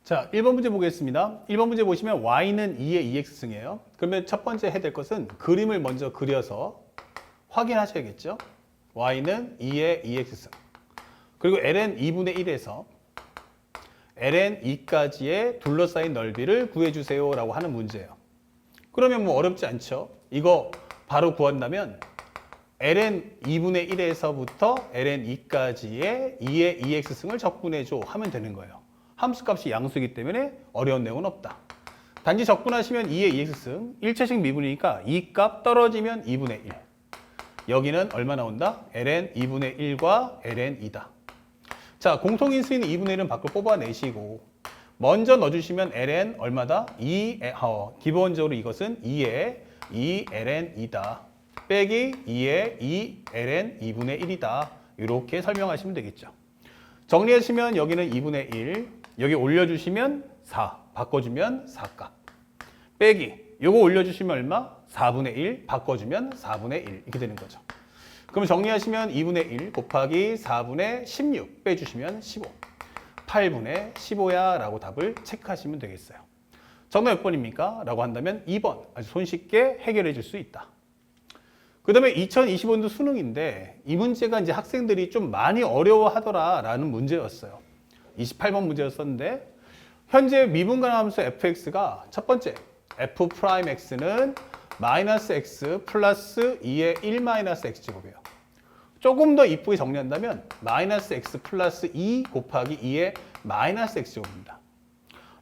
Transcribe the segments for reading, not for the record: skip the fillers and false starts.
자, 1번 문제 보겠습니다. 1번 문제 보시면 y는 2의 2x승이에요. 그러면 첫 번째 해야 될 것은 그림을 먼저 그려서 확인하셔야겠죠. y는 2의 2x승. 그리고 ln 2분의 1에서 ln 2까지의 둘러싸인 넓이를 구해주세요 라고 하는 문제예요. 그러면 뭐 어렵지 않죠. 이거 바로 구한다면 ln 2분의 1에서부터 ln 2까지의 2의 2x승을 적분해줘 하면 되는 거예요. 함수값이 양수이기 때문에 어려운 내용은 없다. 단지 적분하시면 2의 2x승 1차식 미분이니까 2값 떨어지면 2분의 1. 여기는 얼마 나온다? ln 2분의 1과 ln 2다. 자, 공통인수인 2분의 1은 밖으로 뽑아내시고 먼저 넣어주시면 ln 얼마다? 기본적으로 이것은 2의 2ln 2다. 빼기 2의 2ln 2분의 1이다. 이렇게 설명하시면 되겠죠. 정리하시면 여기는 2분의 1, 여기 올려주시면 4, 바꿔주면 4값. 빼기, 요거 올려주시면 얼마? 4분의 1, 바꿔주면 4분의 1 이렇게 되는 거죠. 그럼 정리하시면 2분의 1 곱하기 4분의 16 빼주시면 15. 8분의 15야 라고 답을 체크하시면 되겠어요. 정답 몇 번입니까? 라고 한다면 2번. 아주 손쉽게 해결해 줄 수 있다. 그 다음에 2025년도 수능인데 이 문제가 이제 학생들이 좀 많이 어려워하더라 라는 문제였어요. 28번 문제였었는데 현재 미분간함수 fx가 첫 번째 f'x는 마이너스 x 플러스 2의 1 마이너스 x제곱이에요. 조금 더 이쁘게 정리한다면 마이너스 x 플러스 2 곱하기 2의 마이너스 x제곱입니다.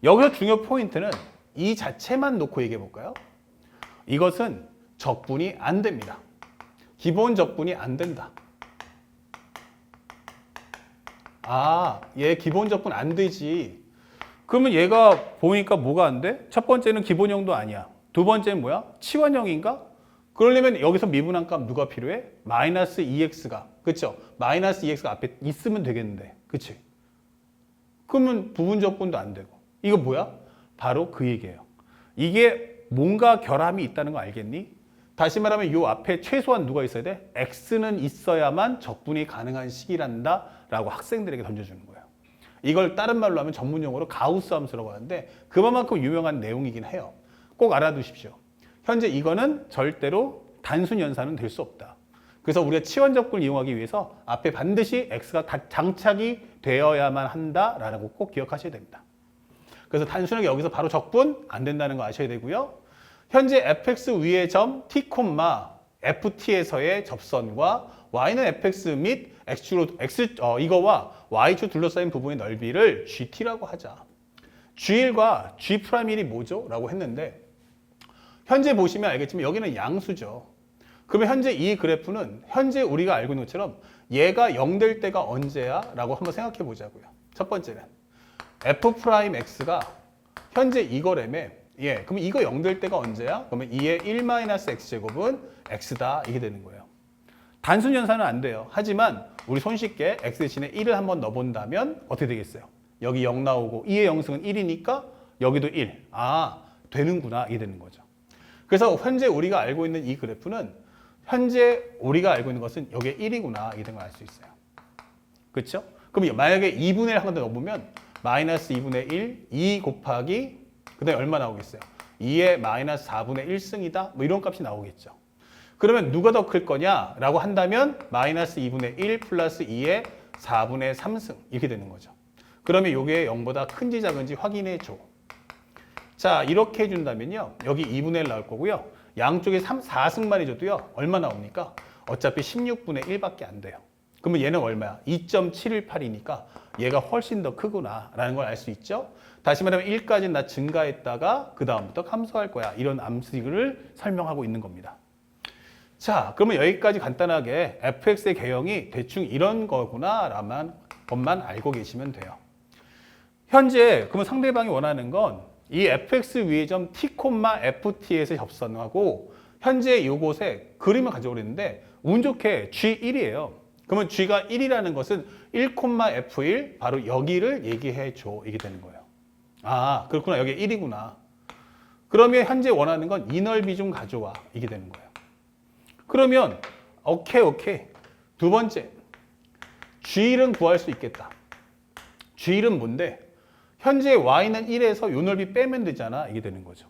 여기서 중요 포인트는 이 자체만 놓고 얘기해 볼까요? 이것은 적분이 안 됩니다. 기본 적분이 안 된다. 아, 얘 기본 적분 안 되지. 그러면 얘가 보니까 뭐가 안 돼? 첫 번째는 기본형도 아니야. 두 번째는 뭐야? 치환형인가? 그러려면 여기서 미분한 값 누가 필요해? 마이너스 2x가. 그쵸? 마이너스 2x가 앞에 있으면 되겠는데. 그치? 그러면 부분 적분도 안 되고. 이거 뭐야? 바로 그 얘기예요. 이게 뭔가 결함이 있다는 거 알겠니? 다시 말하면 이 앞에 최소한 누가 있어야 돼? x는 있어야만 적분이 가능한 식이란다 라고 학생들에게 던져주는 거예요. 이걸 다른 말로 하면 전문용어로 가우스 함수라고 하는데 그만큼 유명한 내용이긴 해요. 꼭 알아두십시오. 현재 이거는 절대로 단순 연산은 될 수 없다. 그래서 우리가 치환 적분을 이용하기 위해서 앞에 반드시 x가 장착이 되어야만 한다라고 꼭 기억하셔야 됩니다. 그래서 단순하게 여기서 바로 적분 안 된다는 거 아셔야 되고요. 현재 fx 위의 점 t, ft에서의 접선과 y는 fx 및 이거와 y축 둘러싸인 부분의 넓이를 gt라고 하자. g1과 g'1이 뭐죠? 라고 했는데 현재 보시면 알겠지만 여기는 양수죠. 그러면 현재 이 그래프는 현재 우리가 알고 있는 것처럼 얘가 0 될 때가 언제야? 라고 한번 생각해 보자고요. 첫 번째는 f'x가 현재 이거라며 그럼 이거 0 될 때가 언제야? 그러면 2의 1-x제곱은 x다 이게 되는 거예요. 단순 연산은 안 돼요. 하지만 우리 손쉽게 x 대신에 1을 한번 넣어본다면 어떻게 되겠어요? 여기 0 나오고 2의 영승은 1이니까 여기도 1. 아, 되는구나 이게 되는 거죠. 그래서 현재 우리가 알고 있는 이 그래프는 현재 우리가 알고 있는 것은 여기에 1이구나 이게 된 걸 알 수 있어요. 그렇죠? 그럼 만약에 2분의 1 한 번 더 넣어보면 마이너스 2분의 1, 2 곱하기 그 다음에 얼마 나오겠어요? 2의 마이너스 4분의 1승이다? 뭐 이런 값이 나오겠죠. 그러면 누가 더 클 거냐? 라고 한다면 마이너스 2분의 1 플러스 2의 4분의 3승 이렇게 되는 거죠. 그러면 이게 0보다 큰지 작은지 확인해 줘. 자, 이렇게 해준다면요. 여기 2분의 1 나올 거고요. 양쪽에 4승만 해줘도요. 얼마 나옵니까? 어차피 16분의 1밖에 안 돼요. 그러면 얘는 얼마야? 2.718이니까 얘가 훨씬 더 크구나 라는 걸 알 수 있죠. 다시 말하면 1까지는 나 증가했다가 그 다음부터 감소할 거야. 이런 암식을 설명하고 있는 겁니다. 자, 그러면 여기까지 간단하게 fx의 개형이 대충 이런 거구나 라는 것만 알고 계시면 돼요. 현재 그러면 상대방이 원하는 건 이 fx 위의 점 t, ft에서 접선하고 현재 이곳에 그림을 가져오려 했는데 운 좋게 g1이에요. 그러면 g가 1이라는 것은 1,f1 바로 여기를 얘기해 줘 이게 되는 거예요. 아, 그렇구나. 여기 1이구나. 그러면 현재 원하는 건 이 넓이 좀 가져와 이게 되는 거예요. 그러면 오케이. 두 번째, G1은 구할 수 있겠다. G1은 뭔데? 현재 y는 1에서 요 넓이 빼면 되잖아. 이게 되는 거죠.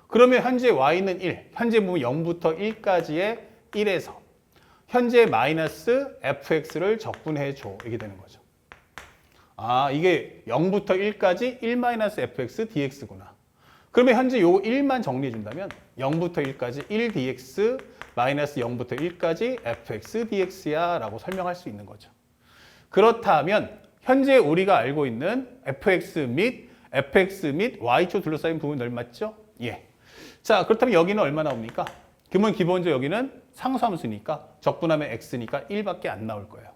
그러면 현재 y는 1, 현재 보면 0부터 1까지의 1에서 현재 마이너스 fx를 적분해줘. 이게 되는 거죠. 아, 이게 0부터 1까지 1 마이너스 fx dx구나. 그러면 현재 요 1만 정리해 준다면 0부터 1까지 1 dx 마이너스 0부터 1까지 fx dx야 라고 설명할 수 있는 거죠. 그렇다면 현재 우리가 알고 있는 fx 및 y축 둘러싸인 부분 넓이 맞죠? 예. 자, 그렇다면 여기는 얼마 나옵니까? 그러면 기본적으로 여기는 상수함수니까 적분하면 x니까 1밖에 안 나올 거예요.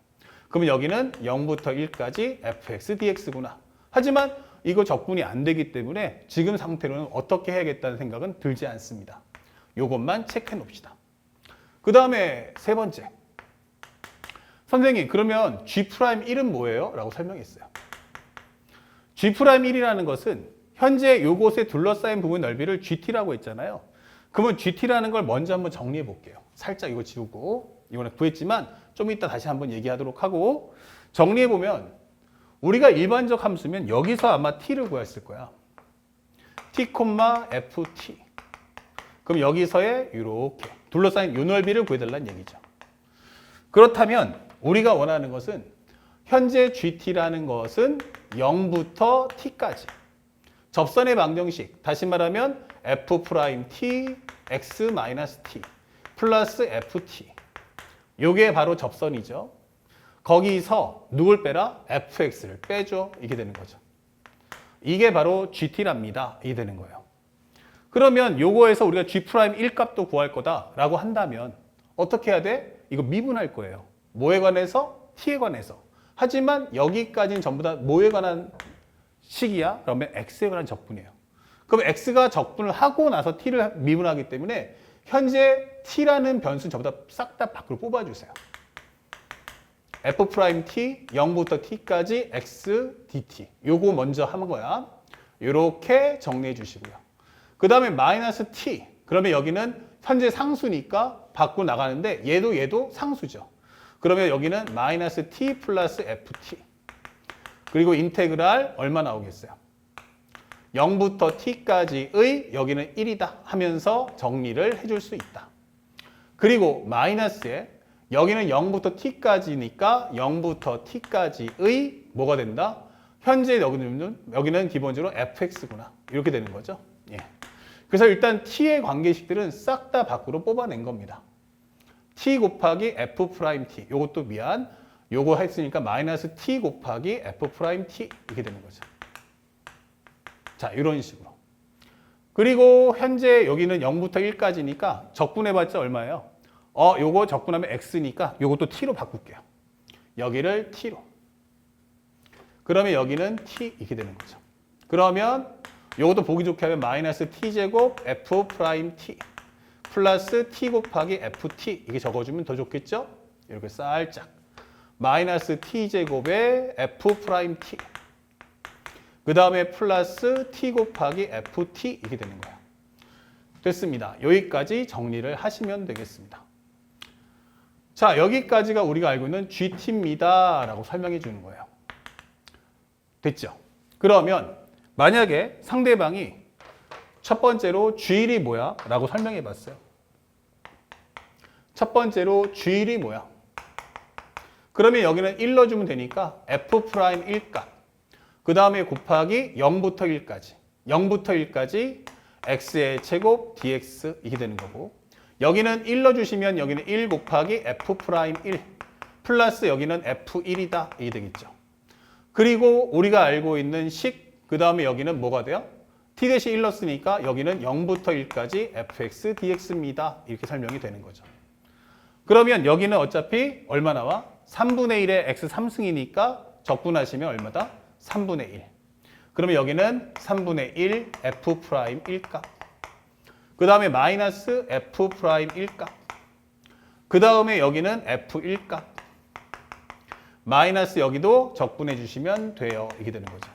그러면 여기는 0부터 1까지 fx dx구나. 하지만 이거 적분이 안 되기 때문에 지금 상태로는 어떻게 해야겠다는 생각은 들지 않습니다. 요것만 체크해 놓읍시다. 그 다음에 세 번째. 선생님, 그러면 G'1은 뭐예요? 라고 설명했어요. G'1이라는 것은 현재 요곳에 둘러싸인 부분 넓이를 GT라고 했잖아요. 그러면 GT라는 걸 먼저 한번 정리해 볼게요. 살짝 이거 지우고, 이거는 구했지만 좀 이따 다시 한번 얘기하도록 하고, 정리해 보면 우리가 일반적 함수면 여기서 아마 t를 구했을 거야. t, ft. 그럼 여기서의 이렇게 둘러싸인 요 넓이를 구해달라는 얘기죠. 그렇다면 우리가 원하는 것은 현재 GT라는 것은 0부터 t까지 접선의 방정식, 다시 말하면 f't x-t 플러스 ft. 요게 바로 접선이죠. 거기서 누굴 빼라? fx를 빼줘. 이게 되는 거죠. 이게 바로 GT랍니다. 이게 되는 거예요. 그러면 요거에서 우리가 G'1 값도 구할 거다라고 한다면 어떻게 해야 돼? 이거 미분할 거예요. 뭐에 관해서? t에 관해서. 하지만 여기까지는 전부 다 뭐에 관한 식이야? 그러면 x에 관한 적분이에요. 그럼 x가 적분을 하고 나서 t를 미분하기 때문에 현재 t라는 변수는 전부 다 싹 다 밖으로 뽑아주세요. f't 0부터 t까지 x dt. 요거 먼저 하는 거야. 요렇게 정리해 주시고요. 그 다음에 마이너스 t. 그러면 여기는 현재 상수니까 밖으로 나가는데 얘도 상수죠. 그러면 여기는 마이너스 t 플러스 ft. 그리고 인테그랄 얼마 나오겠어요? 0부터 t까지의 여기는 1이다 하면서 정리를 해줄 수 있다. 그리고 마이너스에 여기는 0부터 t까지니까 0부터 t까지의 뭐가 된다? 현재 여기는 기본적으로 fx구나. 이렇게 되는 거죠. 예. 그래서 일단 t의 관계식들은 싹 다 밖으로 뽑아낸 겁니다. t 곱하기 f't. 요것도 미안. 요거 했으니까 마이너스 t 곱하기 f't. 이렇게 되는 거죠. 자, 이런 식으로. 그리고 현재 여기는 0부터 1까지니까 적분해봤자 얼마예요? 요거 적분하면 x니까 요것도 t로 바꿀게요. 여기를 t로. 그러면 여기는 t 이렇게 되는 거죠. 그러면 요것도 보기 좋게 하면 마이너스 t제곱 f't 플러스 t 곱하기 ft 이게 적어주면 더 좋겠죠? 이렇게 살짝. 마이너스 t제곱에 f't 그 다음에 플러스 t 곱하기 ft 이렇게 되는 거예요. 됐습니다. 여기까지 정리를 하시면 되겠습니다. 자, 여기까지가 우리가 알고 있는 GT입니다 라고 설명해 주는 거예요. 됐죠? 그러면 만약에 상대방이 첫 번째로 G1이 뭐야? 라고 설명해 봤어요. 첫 번째로 G1이 뭐야? 그러면 여기는 1 넣어주면 되니까 F'1값 그 다음에 곱하기 0부터 1까지 0부터 1까지 x의 제곱 dx 이게 되는 거고 여기는 1 넣어주시면 여기는 1 곱하기 F'1 플러스 여기는 F1이다 이게 되겠죠. 그리고 우리가 알고 있는 식 그 다음에 여기는 뭐가 돼요? t 대시 1 넣었으니까 여기는 0부터 1까지 fx dx입니다. 이렇게 설명이 되는 거죠. 그러면 여기는 어차피 얼마 나와? 3분의 1의 x 3승이니까 적분하시면 얼마다? 3분의 1. 그러면 여기는 3분의 1 f'1 값. 그 다음에 마이너스 f'1 값. 그 다음에 여기는 f1 값. 마이너스 여기도 적분해 주시면 돼요. 이게 되는 거죠.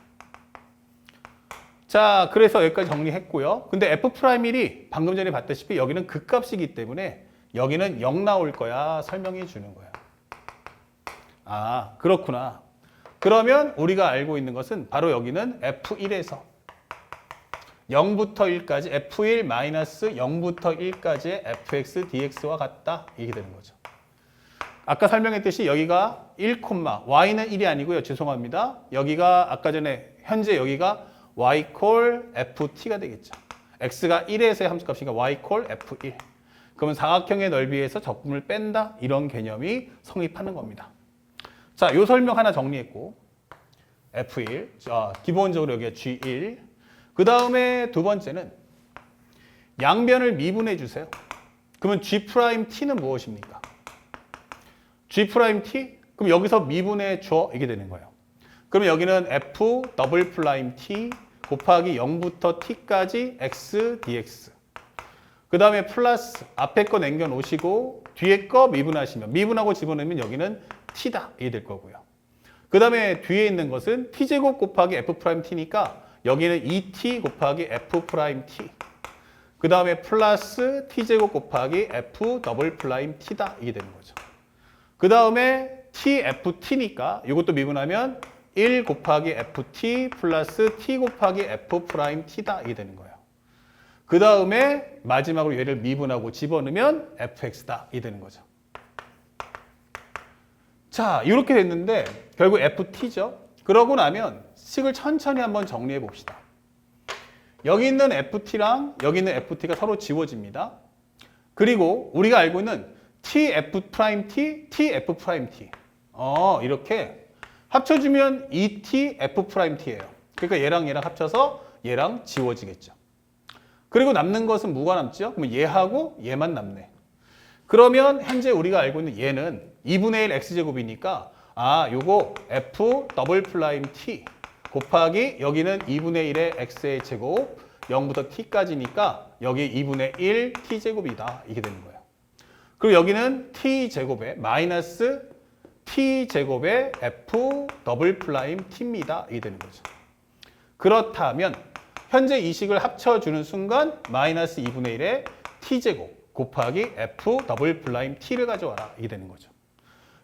자, 그래서 여기까지 정리했고요. 근데 f'1이 방금 전에 봤다시피 여기는 극값이기 때문에 여기는 0 나올 거야 설명해 주는 거야. 아, 그렇구나. 그러면 우리가 알고 있는 것은 바로 여기는 F1에서 0부터 1까지 F1 마이너스 0부터 1까지의 fx dx와 같다. 이게 되는 거죠. 아까 설명했듯이 여기가 1, y는 1이 아니고요. 죄송합니다. 여기가 아까 전에 현재 여기가 y 콜 ft가 되겠죠. x가 1에서의 함수값이니까 y 콜 f1. 그러면 사각형의 넓이에서 적분을 뺀다. 이런 개념이 성립하는 겁니다. 자, 요 설명 하나 정리했고 f1. 자, 기본적으로 여기가 g1. 그 다음에 두 번째는 양변을 미분해 주세요. 그러면 G'T는 무엇입니까? G'T? 그럼 여기서 미분해 줘. 이게 되는 거예요. 그러면 여기는 F"T 곱하기 0부터 T까지 X dx. 그 다음에 플러스 앞에 거 남겨놓으시고 뒤에 거 미분하시면 미분하고 집어넣으면 여기는 T다. 이게 될 거고요. 그 다음에 뒤에 있는 것은 T제곱 곱하기 F'T니까 여기는 2T 곱하기 F'T. 그 다음에 플러스 T제곱 곱하기 F'T다. 이게 되는 거죠. 그 다음에 TFT니까 이것도 미분하면 1 곱하기 FT 플러스 T 곱하기 F'T다. 이게 되는 거예요. 그 다음에 마지막으로 얘를 미분하고 집어넣으면 fx다. 이게 되는 거죠. 자, 이렇게 됐는데 결국 ft죠. 그러고 나면 식을 천천히 한번 정리해 봅시다. 여기 있는 ft랑 여기 있는 ft가 서로 지워집니다. 그리고 우리가 알고 있는 tf't, tf't. 이렇게 합쳐주면 2tf't예요. 그러니까 얘랑 얘랑 합쳐서 얘랑 지워지겠죠. 그리고 남는 것은 뭐가 남죠? 그러면 얘하고 얘만 남네. 그러면 현재 우리가 알고 있는 얘는 2분의 1 x제곱이니까 요거 f"T 곱하기 여기는 2분의 1의 x의 제곱 0부터 t까지니까 여기 2분의 1 t제곱이다. 이게 되는 거예요. 그리고 여기는 t제곱에 마이너스 t제곱의 f"T입니다. 이게 되는 거죠. 그렇다면 현재 이 식을 합쳐주는 순간 마이너스 2분의 1의 t제곱 곱하기 f"T를 가져와라. 이게 되는 거죠.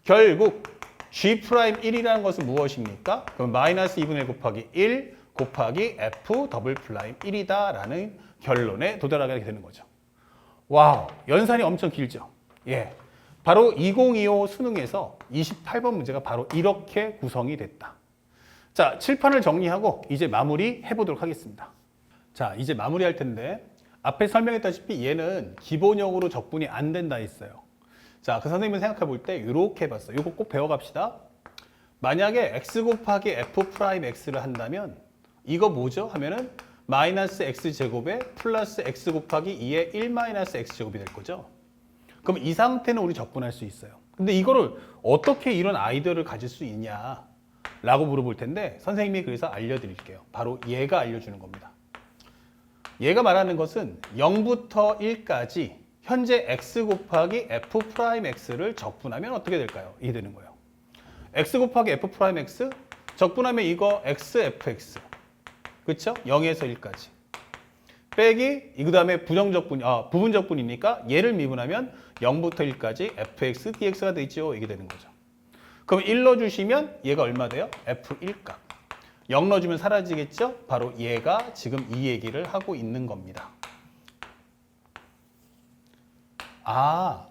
결국 G'1이라는 것은 무엇입니까? 그럼 마이너스 2분의 1 곱하기 1 곱하기 f"1이다 라는 결론에 도달하게 되는 거죠. 와우, 연산이 엄청 길죠? 예, 바로 2025 수능에서 28번 문제가 바로 이렇게 구성이 됐다. 자, 칠판을 정리하고 이제 마무리 해보도록 하겠습니다. 자, 이제 마무리할 텐데 앞에 설명했다시피 얘는 기본형으로 적분이 안 된다 했어요. 자, 그 선생님은 생각해 볼 때 이렇게 해봤어요. 이거 꼭 배워갑시다. 만약에 x 곱하기 f'x를 한다면 이거 뭐죠? 하면은 마이너스 x제곱에 플러스 x 곱하기 2의 1 마이너스 x제곱이 될 거죠. 그럼 이 상태는 우리 적분할 수 있어요. 근데 이거를 어떻게 이런 아이디어를 가질 수 있냐 라고 물어볼 텐데 선생님이 그래서 알려드릴게요. 바로 얘가 알려주는 겁니다. 얘가 말하는 것은 0부터 1까지 현재 x 곱하기 f'x를 적분하면 어떻게 될까요? 이게 되는 거예요. x 곱하기 f'x 적분하면 이거 xfx 그쵸? 0에서 1까지 빼기 그 다음에 부분적분이니까 얘를 미분하면 0부터 1까지 fx dx가 되죠. 이게 되는 거죠. 그럼 1 넣어주시면 얘가 얼마 돼요? f1값. 0 넣어주면 사라지겠죠? 바로 얘가 지금 이 얘기를 하고 있는 겁니다.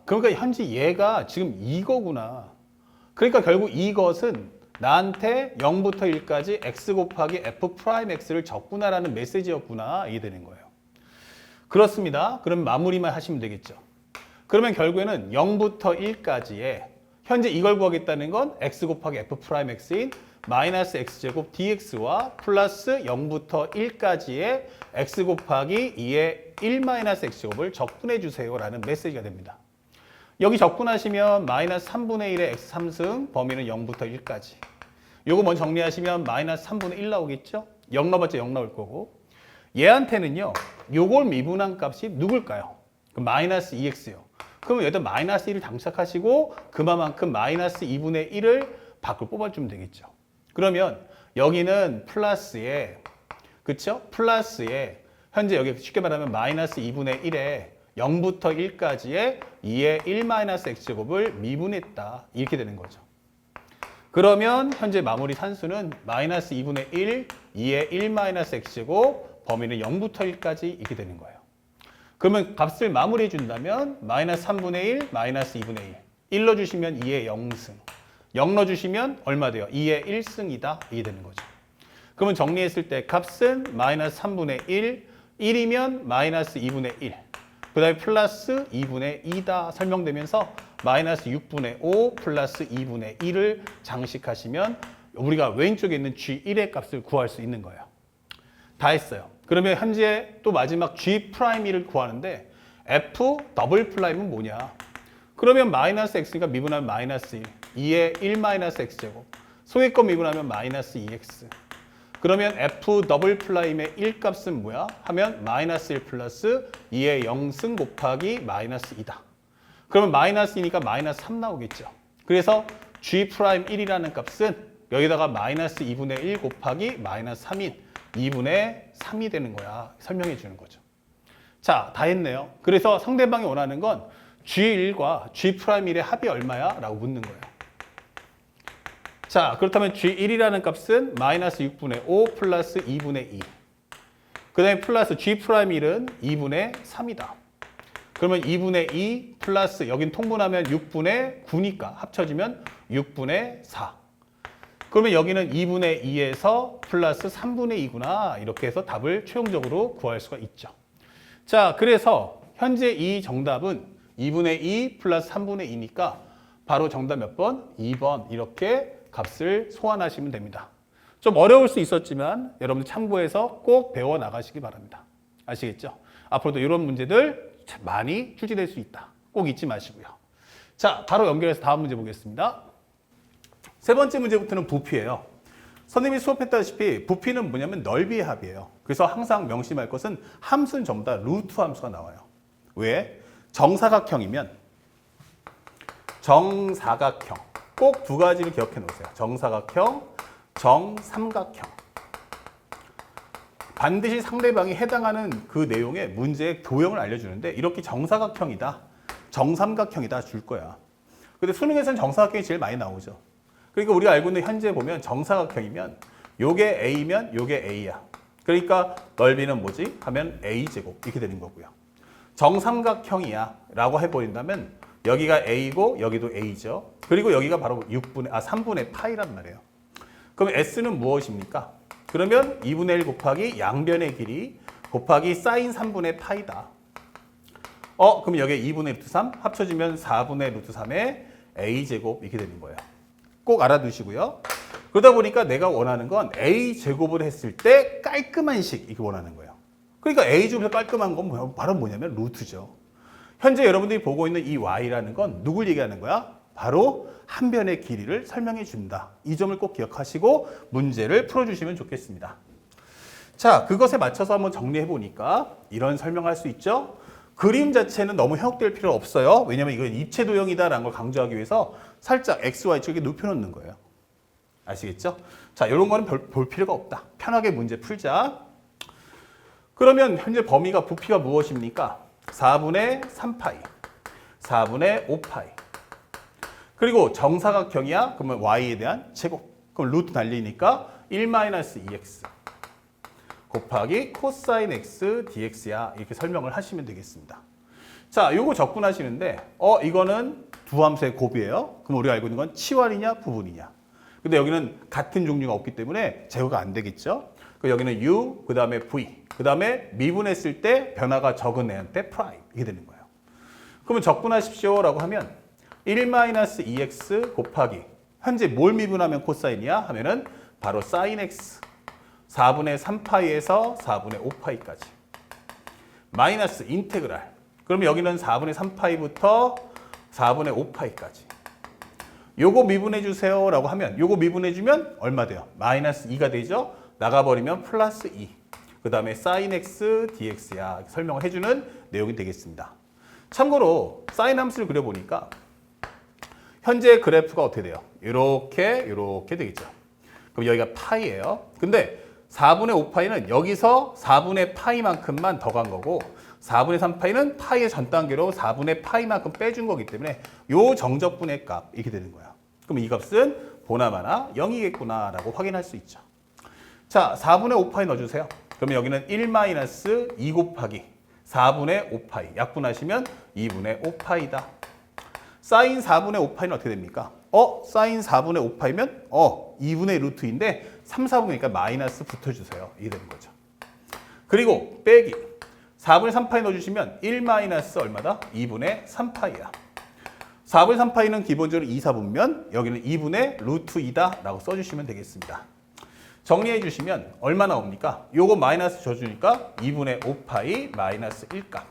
그러니까 현재 얘가 지금 이거구나. 그러니까 결국 이것은 나한테 0부터 1까지 x 곱하기 f'x를 적분하라는 메시지였구나. 이게 되는 거예요. 그렇습니다. 그럼 마무리만 하시면 되겠죠. 그러면 결국에는 0부터 1까지의 현재 이걸 구하겠다는 건 x 곱하기 f'x인 마이너스 x제곱 dx와 플러스 0부터 1까지의 x 곱하기 2의 1 마이너스 x제곱을 적분해 주세요 라는 메시지가 됩니다. 여기 적분하시면 마이너스 3분의 1의 x 3승 범위는 0부터 1까지. 요거 먼저 정리하시면 마이너스 3분의 1 나오겠죠? 0 넣어봤자 0 나올 거고 얘한테는요 요걸 미분한 값이 누굴까요? 그럼 마이너스 2x요. 그러면 여기다 마이너스 1을 장착하시고 그만큼 마이너스 2분의 1을 밖으로 뽑아주면 되겠죠. 그러면 여기는 플러스에 그쵸? 플러스에 현재 여기 쉽게 말하면 마이너스 2분의 1에 0부터 1까지의 2의 1 마이너스 x제곱을 미분했다. 이렇게 되는 거죠. 그러면 현재 마무리 산수는 마이너스 2분의 1, 2의 1 마이너스 x제곱, 범위는 0부터 1까지 이렇게 되는 거예요. 그러면 값을 마무리해 준다면 마이너스 3분의 1, 마이너스 2분의 1. 1 넣어주시면 2의 0승. 0 넣어주시면 얼마 돼요? 2의 1승이다. 이게 되는 거죠. 그러면 정리했을 때 값은 마이너스 3분의 1, 1이면 마이너스 2분의 1. 그 다음에 플러스 2분의 2다 설명되면서 마이너스 6분의 5 플러스 2분의 1을 장식하시면 우리가 왼쪽에 있는 G1의 값을 구할 수 있는 거예요. 다 했어요. 그러면 현재 또 마지막 G'1을 구하는데 F 더블 프라임은 뭐냐? 그러면 마이너스 x니까 미분하면 마이너스 1, 2의 1 마이너스 x제곱, 소개권 미분하면 마이너스 2x. 그러면 F 더블 프라임의 1 값은 뭐야? 하면 마이너스 1 플러스 2의 0승 곱하기 마이너스 2다. 그러면 마이너스 2니까 마이너스 3 나오겠죠. 그래서 G'1이라는 값은 여기다가 마이너스 2분의 1 곱하기 마이너스 3인 2분의 3이 되는 거야. 설명해 주는 거죠. 자, 다 했네요. 그래서 상대방이 원하는 건 G1과 G'1의 합이 얼마야? 라고 묻는 거예요. 자, 그렇다면 G1이라는 값은 마이너스 6분의 5 플러스 2분의 2. 그 다음에 플러스 G'1은 2분의 3이다. 그러면 2분의 2 플러스 여긴 통분하면 6분의 9니까 합쳐지면 6분의 4. 그러면 여기는 2분의 2에서 플러스 3분의 2구나. 이렇게 해서 답을 최종적으로 구할 수가 있죠. 자, 그래서 현재 이 정답은 2분의 2 플러스 3분의 2니까 바로 정답 몇 번? 2번. 이렇게 값을 소환하시면 됩니다. 좀 어려울 수 있었지만 여러분들 참고해서 꼭 배워 나가시기 바랍니다. 아시겠죠? 앞으로도 이런 문제들 많이 출제될 수 있다. 꼭 잊지 마시고요. 자, 바로 연결해서 다음 문제 보겠습니다. 세 번째 문제부터는 부피예요. 선생님이 수업했다시피 부피는 뭐냐면 넓이의 합이에요. 그래서 항상 명심할 것은 함수는 전부 다 루트 함수가 나와요. 왜? 정사각형이면 정사각형 꼭 두 가지를 기억해 놓으세요. 정사각형, 정삼각형. 반드시 상대방이 해당하는 그 내용의 문제의 도형을 알려주는데 이렇게 정사각형이다, 정삼각형이다 줄 거야. 근데 수능에서는 정사각형이 제일 많이 나오죠. 그러니까 우리가 알고 있는 현재 보면 정사각형이면 요게 A면 요게 A야. 그러니까 넓이는 뭐지? 하면 A제곱 이렇게 되는 거고요. 정삼각형이야 라고 해버린다면 여기가 A고 여기도 A죠. 그리고 여기가 바로 3분의 파이란 말이에요. 그럼 S는 무엇입니까? 그러면 2분의 1 곱하기 양변의 길이 곱하기 사인 3분의 파이다. 그럼 여기에 2분의 루트 3 합쳐지면 4분의 루트 3의 A제곱 이렇게 되는 거예요. 꼭 알아두시고요. 그러다 보니까 내가 원하는 건 A제곱을 했을 때 깔끔한 식 이렇게 원하는 거예요. 그러니까 A제곱에서 깔끔한 건 바로 뭐냐면 루트죠. 현재 여러분들이 보고 있는 이 Y라는 건 누굴 얘기하는 거야? 바로 한 변의 길이를 설명해 준다. 이 점을 꼭 기억하시고 문제를 풀어주시면 좋겠습니다. 자, 그것에 맞춰서 한번 정리해 보니까 이런 설명할 수 있죠. 그림 자체는 너무 현혹될 필요 없어요. 왜냐하면 이건 입체 도형이다라는 걸 강조하기 위해서 살짝 X, Y 쪽에 눕혀놓는 거예요. 아시겠죠? 자, 이런 거는 볼 필요가 없다. 편하게 문제 풀자. 그러면 현재 범위가 부피가 무엇입니까? 4분의 3파이, 4분의 5파이. 그리고 정사각형이야. 그러면 Y에 대한 제곱. 그럼 루트 날리니까 1-2x 곱하기 코사인 x dx야. 이렇게 설명을 하시면 되겠습니다. 자, 요거 접근하시는데 이거는 두 함수의 곱이에요. 그럼 우리가 알고 있는 건 치환이냐 부분이냐. 근데 여기는 같은 종류가 없기 때문에 제거가 안 되겠죠. 여기는 u, 그 다음에 v, 그 다음에 미분했을 때 변화가 적은 애한테 프라임 이게 되는 거예요. 그러면 접근하십시오라고 하면 1-2x 곱하기 현재 뭘 미분하면 코사인이야? 하면은 바로 사인 x 4분의 3파이에서 4분의 5파이까지 마이너스 인테그랄. 그러면 여기는 4분의 3파이부터 4분의 5파이까지. 요거 미분해 주세요 라고 하면 요거 미분해 주면 얼마 돼요? 마이너스 2가 되죠. 나가버리면 플러스 2. 그 다음에 사인 x dx야. 설명을 해주는 내용이 되겠습니다. 참고로 사인 함수를 그려보니까 현재 그래프가 어떻게 돼요? 이렇게 되겠죠. 그럼 여기가 파이예요. 근데 4분의 5파이는 여기서 4분의 파이만큼만 더 간 거고 4분의 3파이는 파이의 전 단계로 4분의 파이만큼 빼준 거기 때문에 요 정적분의 값 이렇게 되는 거야. 그럼 이 값은 보나마나 0이겠구나 라고 확인할 수 있죠. 자, 4분의 5파이 넣어주세요. 그러면 여기는 1-2 곱하기 4분의 5파이. 약분하시면 2분의 5파이다. 사인 4분의 5파이는 어떻게 됩니까? 사인 4분의 5파이면 2분의 루트인데 3, 4분이니까 마이너스 붙여주세요. 이게 되는 거죠. 그리고 빼기 4분의 3파이 넣어주시면 1 마이너스 얼마다? 2분의 3파이야. 4분의 3파이는 기본적으로 2, 4분면 여기는 2분의 루트 2다 라고 써주시면 되겠습니다. 정리해 주시면 얼마 나옵니까? 요거 마이너스 줘주니까 2분의 5파이 마이너스 1값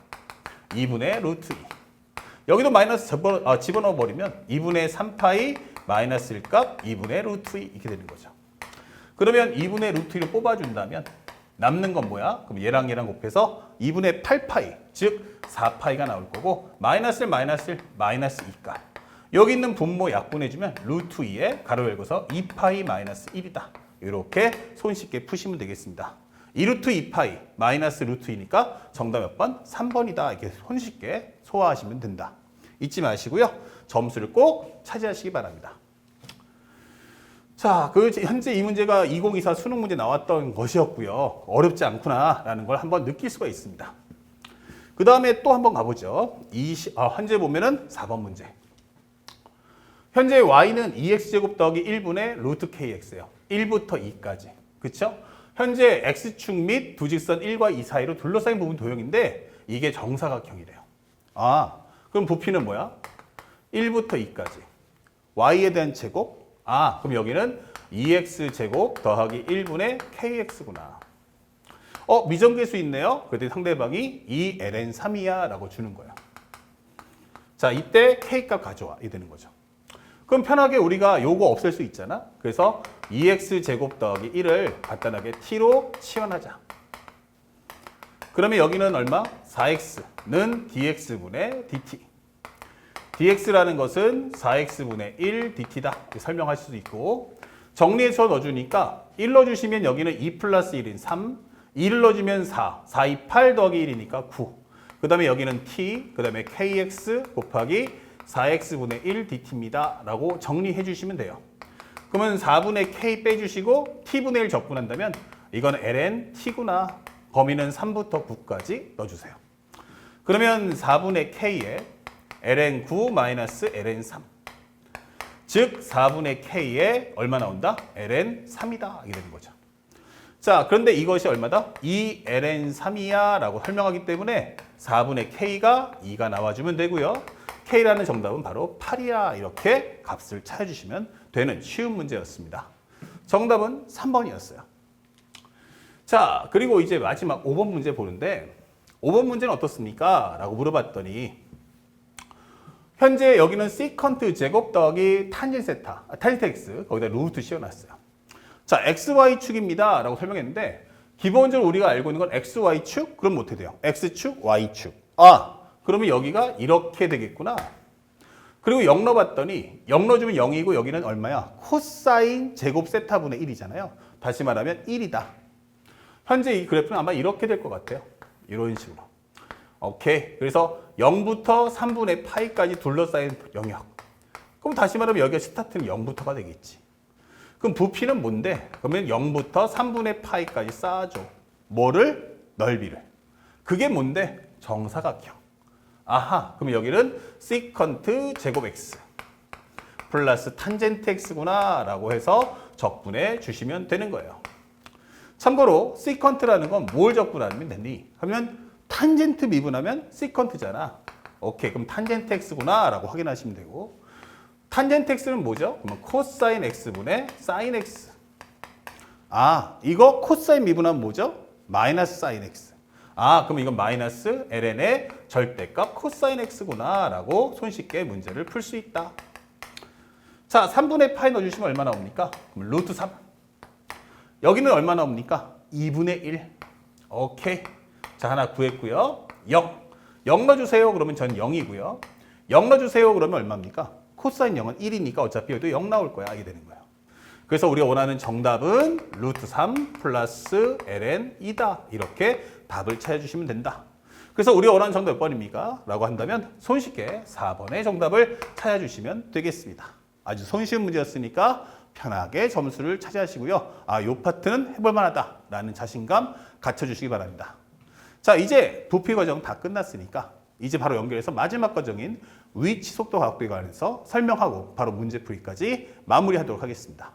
2분의 루트 2. 여기도 마이너스 집어넣어 버리면 2분의 3파이 마이너스 1값 2분의 루트 2 이렇게 되는 거죠. 그러면 2분의 루트 2를 뽑아준다면 남는 건 뭐야? 그럼 얘랑 곱해서 2분의 8파이 즉 4파이가 나올 거고 마이너스 1 마이너스 1 마이너스 2값 여기 있는 분모 약분해주면 루트 2에 가로 열고서 2파이 마이너스 1이다. 이렇게 손쉽게 푸시면 되겠습니다. 2루트 2파이 마이너스 루트 2니까 정답 몇 번? 3번이다. 이렇게 손쉽게 소화하시면 된다. 잊지 마시고요. 점수를 꼭 차지하시기 바랍니다. 자, 현재 이 문제가 2024 수능 문제 나왔던 것이었고요. 어렵지 않구나라는 걸 한번 느낄 수가 있습니다. 그 다음에 또 한번 가보죠. 현재 보면은 4번 문제. 현재 y는 2x제곱 더하기 1분의 루트 kx예요. 1부터 2까지. 그쵸? 현재 x축 및 두 직선 1과 2 사이로 둘러싸인 부분 도형인데 이게 정사각형이래요. 그럼 부피는 뭐야? 1부터 2까지. y에 대한 제곱? 그럼 여기는 2x제곱 더하기 1분의 kx구나. 미정계수 있네요. 그랬더니 상대방이 2ln3이야 라고 주는 거예요. 자, 이때 k값 가져와. 이게 되는 거죠. 그럼 편하게 우리가 요거 없앨 수 있잖아. 그래서 2x제곱 더하기 1을 간단하게 t로 치환하자. 그러면 여기는 얼마? 4x는 dx분의 dt. dx라는 것은 4x분의 1 dt다. 이렇게 설명할 수도 있고 정리해서 넣어주니까 1 넣어주시면 여기는 2 플러스 1인 3, 2를 넣어주면 4, 4, 2, 8 더하기 1이니까 9. 그 다음에 여기는 t, 그 다음에 kx 곱하기 4x분의 1 dt입니다. 라고 정리해 주시면 돼요. 그러면 4분의 k 빼주시고 t분의 1 적분한다면 이건 ln t구나. 범위는 3부터 9까지 넣어주세요. 그러면 4분의 k에 ln 9 마이너스 ln 3. 즉 4분의 k에 얼마 나온다? ln 3이다. 이게 되는 거죠. 자, 그런데 이것이 얼마다? 2ln 3이야 라고 설명하기 때문에 4분의 k가 2가 나와주면 되고요. K라는 정답은 바로 8이야. 이렇게 값을 찾아주시면 되는 쉬운 문제였습니다. 정답은 3번이었어요. 자, 그리고 이제 마지막 5번 문제 보는데 5번 문제는 어떻습니까? 라고 물어봤더니 현재 여기는 시컨트 제곱 더하기 탄젠 세타, 탄젠트 x 거기다 루트 씌워놨어요. 자, xy축입니다. 라고 설명했는데 기본적으로 우리가 알고 있는 건 xy축? 그럼 어떻게 돼요? x축, y축. 그러면 여기가 이렇게 되겠구나. 그리고 0 넣어봤더니 0 넣어주면 0이고 여기는 얼마야? 코사인 제곱 세타분의 1이잖아요. 다시 말하면 1이다. 현재 이 그래프는 아마 이렇게 될 것 같아요. 이런 식으로. 오케이. 그래서 0부터 3분의 파이까지 둘러싸인 영역. 그럼 다시 말하면 여기가 스타트는 0부터가 되겠지. 그럼 부피는 뭔데? 그러면 0부터 3분의 파이까지 쌓아줘. 뭐를? 넓이를. 그게 뭔데? 정사각형. 그럼 여기는 시컨트 제곱 x 플러스 탄젠트 x구나 라고 해서 적분해 주시면 되는 거예요. 참고로 시컨트라는 건 뭘 적분하면 되니? 하면 탄젠트 미분하면 시컨트잖아. 오케이, 그럼 탄젠트 x구나 라고 확인하시면 되고 탄젠트 x는 뭐죠? 그러면 코사인 x분의 사인 x. 이거 코사인 미분하면 뭐죠? 마이너스 사인 x. 그럼 이건 마이너스 ln의 절대값 코사인 x구나 라고 손쉽게 문제를 풀 수 있다. 자, 3분의 파이 넣어주시면 얼마 나옵니까? 그럼 루트 3. 여기는 얼마 나옵니까? 2분의 1. 오케이. 자, 하나 구했고요. 0. 0 넣어주세요. 그러면 전 0이고요. 0 넣어주세요. 그러면 얼마입니까? 코사인 0은 1이니까 어차피 여기도 0 나올 거야. 이게 되는 거예요. 그래서 우리가 원하는 정답은 루트 3 플러스 ln 2다. 이렇게 답을 찾아주시면 된다. 그래서 우리가 원하는 정답 몇 번입니까? 라고 한다면 손쉽게 4번의 정답을 찾아주시면 되겠습니다. 아주 손쉬운 문제였으니까 편하게 점수를 차지하시고요. 아, 요 파트는 해볼 만하다라는 자신감 갖춰주시기 바랍니다. 자, 이제 부피 과정 다 끝났으니까 이제 바로 연결해서 마지막 과정인 위치 속도 과학도에 관해서 설명하고 바로 문제풀이까지 마무리하도록 하겠습니다.